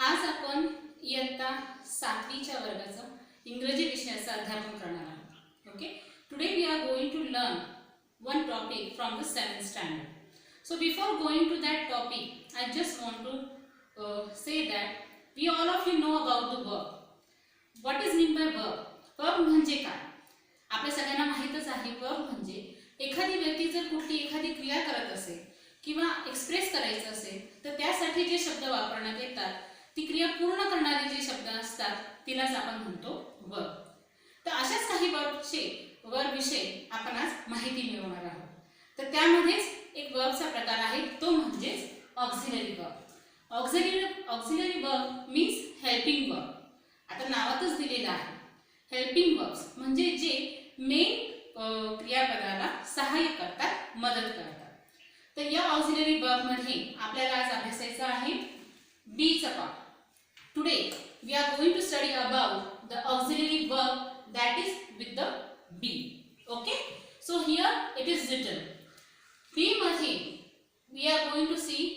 आज आपण इयत्ता 7वीच्या वर्गाचा इंग्रजी विषयाचा अध्यापन करणार आहोत. Okay, today we are going to learn one topic from the 7th standard. So before going to that topic, I just want to say that we all of you know about the verb. What is mean by verb? Verb म्हणजे काय? आपल्या सगळ्यांना माहीतच आहे verb म्हणजे एखादी व्यक्ती जर कुठली एखादी क्रिया करत असेल किंवा एक्सप्रेस करायचं असेल तर त्यासाठी जे शब्द वापरण्यात येतात ती क्रिया पूर्ण करणारे जे शब्द असतात तिलाच आपण म्हणतो verb. तर अशाच काही वर्ब विषय आपण आज माहिती मिळवणार आहोत. तर त्यामध्येच एक वर्बचा प्रकार आहे तो म्हणजे auxiliary verb. Auxiliary verb means helping verb. आता नावातच दिलेलं आहे हेल्पिंग वर्ब्स म्हणजे जे मेन क्रियापदाला सहाय्य करतात, मदत करतात. तर या ऑक्झिलरी वर्ब मध्ये आपल्याला आज अभ्यासायचं आहे बी चा part. Today we are going to study about the auxiliary verb that is with the be. Okay, so here it is written be मध्ये we are going to see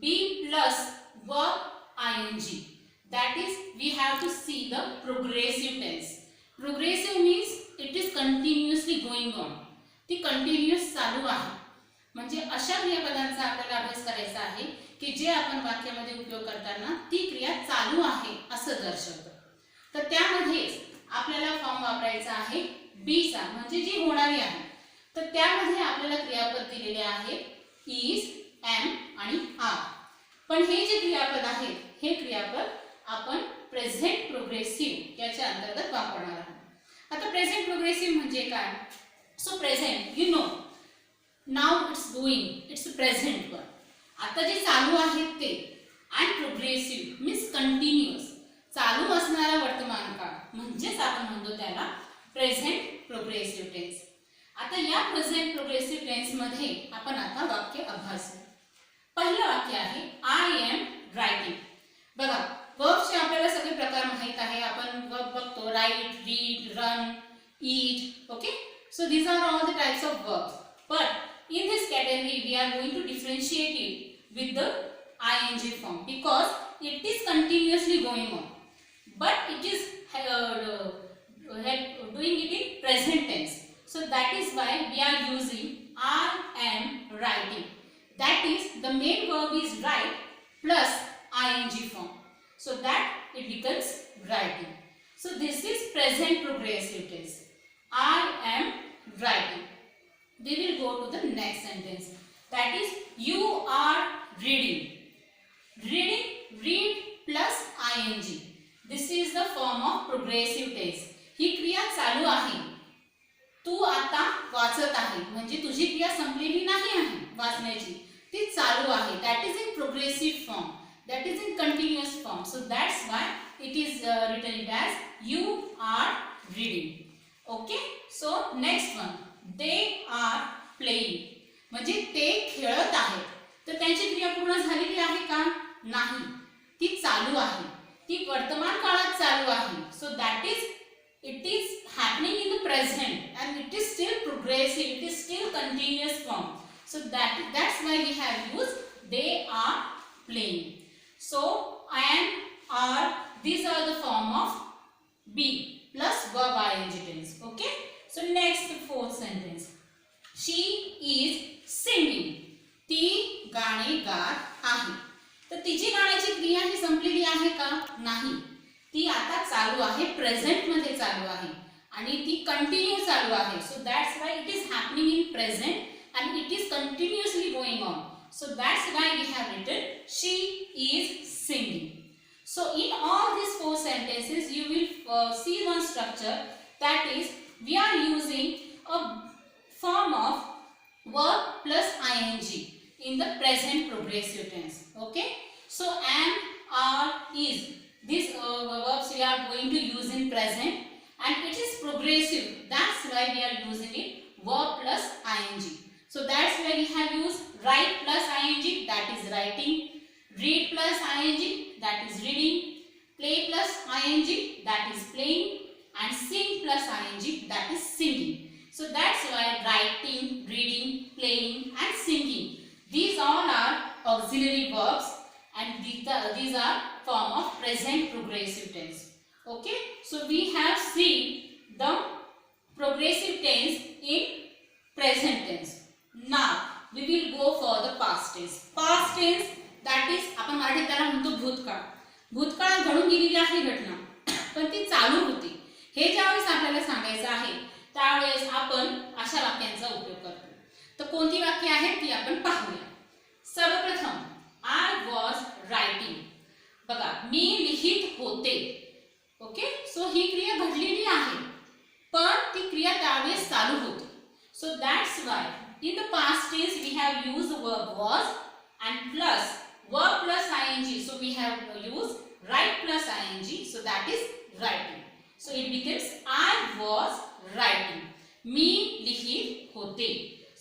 be plus verb ing. That is we have to see the progressive tense. Progressive means it is continuously going on. ती continuous चालू आहे. म्हणजे अशा क्रियापदांचा आपल्याला अभ्यास करायचा आहे की जे आपण वाक्यामध्ये उपयोग करताना ती क्रिया चालू आहे असं दर्शवतं. तर त्यामध्ये आपल्याला फॉर्म वापरायचा आहे बी चा म्हणजे जी होणारी आहे. तर त्यामध्ये आपल्याला क्रियापद दिलेले आहेत इज, एम आणि आर. पण हे जे क्रियापद आहेत हे क्रियापद आपण प्रेझेंट प्रोग्रेसिव्ह याच्या अंतर्गत वापरणार आहोत. आता प्रेझेंट प्रोग्रेसिव्ह म्हणजे काय? So present you know now it's doing, it's present verb. आता जे चालू आहेत ते. अँड प्रोग्रेसिव्ह मीन्स कंटिन्युअस, चालू असणारा वर्तमान काळ म्हणजेच आपण म्हणतो त्याला प्रेझेंट प्रोग्रेसिव्ह टेन्स. आता या प्रेझेंट प्रोग्रेसिव्ह टेन्स मध्ये आपण आता वाक्य अभ्यासू. पहिलं वाक्य आहे आय एम रायटिंग. बघा वर्बचे आपल्याला सगळे प्रकार माहित आहे. आपण वर्ब बघतो write, read, run, eat. Okay, so these are all the types of verbs. But in this category we are going to differentiate it with the ing form because it is continuously going on, but it is doing it in present tense. So that is why we are using I am writing. That is the main verb is write plus ing form, so that it becomes writing. So this is present progressive tense. I am writing. We will go to the next sentence. That is you are reading. Reading, read plus ing. This is the form of progressive tense. ही क्रिया चालू आहे. तू आता वाचत आहे म्हणजे तुझी क्रिया संपलेली नाही आहे वाचण्याची, ती चालू आहे. That is in progressive form. That is in continuous form. So that's why it is written as you are reading. Okay. So next one. They are playing. म्हणजे ते खेळत आहेत. तर त्यांची क्रिया पूर्ण झालेली आहे का? नाही, ती चालू आहे. ती वर्तमान काळात चालू आहे. So that is it is happening in the present and it is still progressive, it is still continuous form. So that's why we have used they are playing. So and are, these are the form of be plus verb ing tense. Okay, so next the fourth sentence. She is singing. ती गाणे गात आहे. तर तिची गाण्याची क्रिया ही संपलेली आहे का? नाही, ती आता चालू आहे, प्रेझेंट मध्ये चालू आहे आणि ती कंटिन्यू चालू आहे. So that's why it is happening in present and it is continuously going on. So that's why we have written she is singing. So in all these four sentences you will see one structure, that is we are using a form of verb plus ing in the present progressive tense. Okay, so am, are, is, these verbs we are going to use in present and it is progressive. That's why we are using it verb plus ing. So that's why we have used write plus ing, that is writing, read plus ing, that is reading, play plus ing, that is playing, and sing plus ing, that is singing. So that's why writing, reading, playing and singing, these all are auxiliary verbs and these are form of present progressive tense. Okay, so we have seen the progressive tense in present tense. Now we will go for the past tense. Past tense, that is आपण मराठीत त्याला म्हणतो भूतकाळ. भूतकाळात घडून गेलेली आहे घटना पण ती चालू होती, हे ज्यावेळेस आपल्याला सांगायचं आहे त्यावेळेस आपण अशा वाक्यांचा उपयोग करतो. तर कोणती वाक्य आहेत ती आपण पाहूया. सर्वप्रथम आय वॉज रायटिंग. बघा, मी लिहित होते. ओके, सो ही क्रिया घडलेली आहे पण ती क्रिया त्यावेळेस चालू होती. सो that's Y in the past tense we have used verb was and plus verb plus ing, so we have used write plus ing, so that is writing. So it becomes I was writing. मी लिहित होते.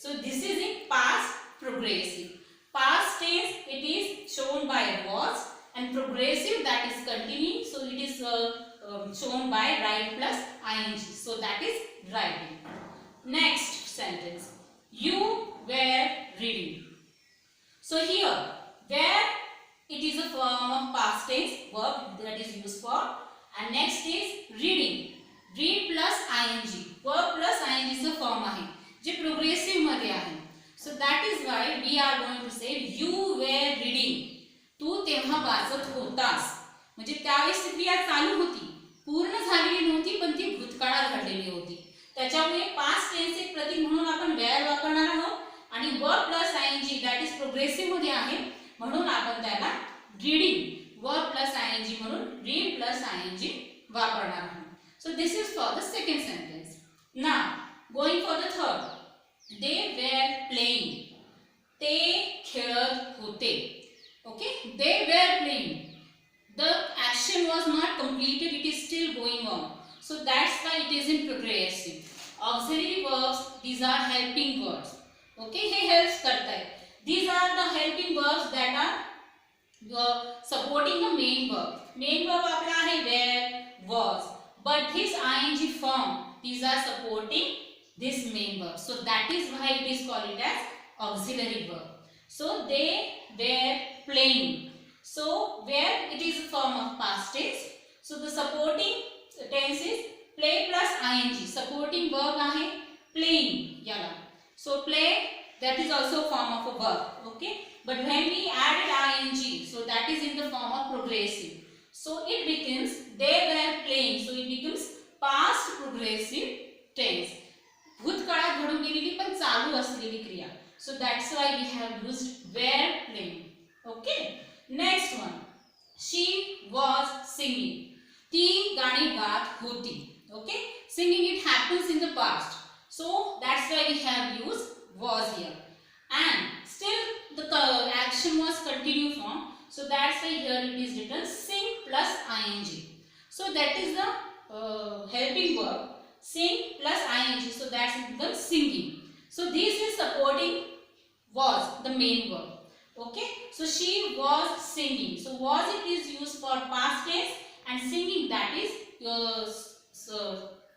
So this is in past progressive. Past tense it is shown by was and progressive that is continuing, so it is shown by write plus ing, so that is writing. Next sentence, you were reading. So here where it is a form of past tense verb that is used for, and next is reading. read plus ing, verb plus ing is a form आहे जे progressive मध्ये आहे. So that is why we are going to say you were reading. तू तेव्हा वाचत होतास. म्हणजे त्यावेळेस ती क्रिया चालू होती, पूर्ण झालेली नव्हती पण ती भूतकाळात घडलेली होती. त्याच्यामुळे पास्ट टेन्सचे प्रतीक म्हणून आपण वेअर वापरणार आहोत आणि verb plus आयएनजी that is progressive मध्ये आहे म्हणून आपण त्याला रीडिंग वर्ब प्लस आयएनजी म्हणून रीड प्लस आयएनजी वापरणार आहोत. सो this is for the second sentence. Now going for the third, they were playing. ते खेळत होते. Okay, they were playing. The action was not completed, it is still going on. So that's why it is in progressive. Auxiliary verbs, these are helping verbs. Okay, हे helps करता है. These are the helping verbs that are supporting the main verb. Main verb आपला है were, was. But this ing form, these are supporting this main verb. So that is why it is called as auxiliary verb. So they were playing. So where it is a form of past tense. So the supporting tense is play plus ing. Supporting verb आहे playing याला. So play, that is also a form of a verb. Okay, but when we added ing, so that is in the form of progressive. So it becomes they were playing. So it becomes past progressive tense. भूतकाळात घडून गेलेली पण चालू असलेली क्रिया. So that's why we have used were playing. Okay. Next one, she was singing. ती गाणी गात होती. Okay, singing it happens in the past, so that's why we have used was here. And still the action was continue form, so that's why here it is written sing plus ing. So that is the helping verb sing plus ing, so that's the singing. So this is supporting was, the main verb. Okay, so she was singing. So was it is used for past tense and singing that is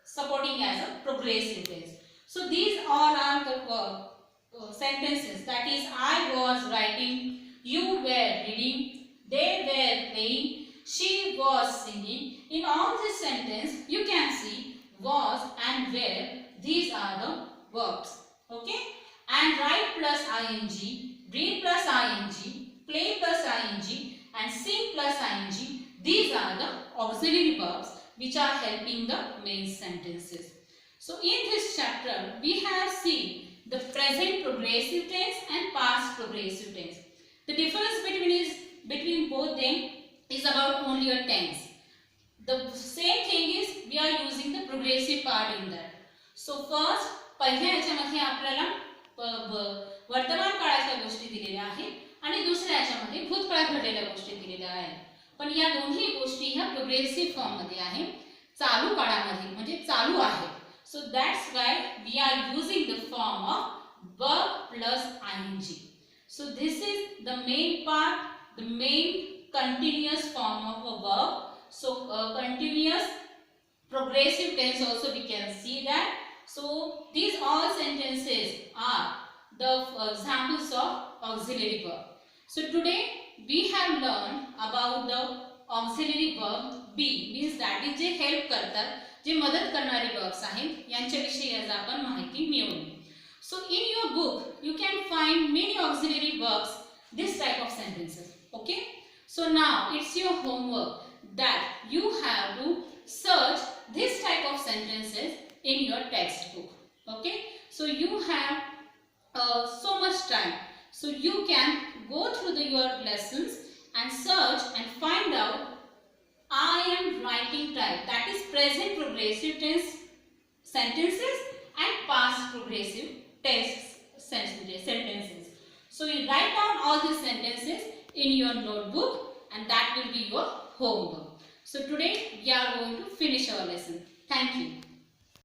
supporting as a progressive tense. So these all are the sentences, that is I was writing, you were reading, they were playing, she was singing. In all this sentence you can see was and were, these are the verbs. Okay, and write plus ing, read plus ing, play plus ing and sing plus ing, these are the auxiliary verbs which are helping the main sentences. So in this chapter we have seen the present progressive tense and past progressive tense. The difference between both them is about only a tense. The same thing is we are using the progressive part in that. So first पहिल्या याच्यामध्ये आपल्याला वर्तमान काळाच्या गोष्टी दिलेल्या आहेत आणि दुसऱ्या याच्यामध्ये भूतकाळात घडलेल्या गोष्टी दिलेल्या आहेत. पण या दोन्ही गोष्टी ह्या प्रोग्रेसिव्ह फॉर्म मध्ये आहेत, चालू काळामध्ये म्हणजे चालू आहे. So that's why we are using the form of verb plus ing. So this is the main part, the main continuous form of a verb. So continuous progressive tense also we can see that. So these all sentences are the examples of auxiliary verb. So today we have learned about the auxiliary verb be means that is J help करतात, जे मदत करणारे verbs आहेत यांच्याविषयी आज आपण माहिती मिळवू. So in your book you can find many auxiliary verbs, this type of sentences. Okay, so now it's your homework that you have to search this type of sentences in your textbook. Okay, so you have so much time, so you can go through your lessons and search and find out I am writing type, that is present progressive tense sentences and past progressive tense sentences. So you write down all these sentences in your notebook and that will be your homework. So today we are going to finish our lesson. Thank you.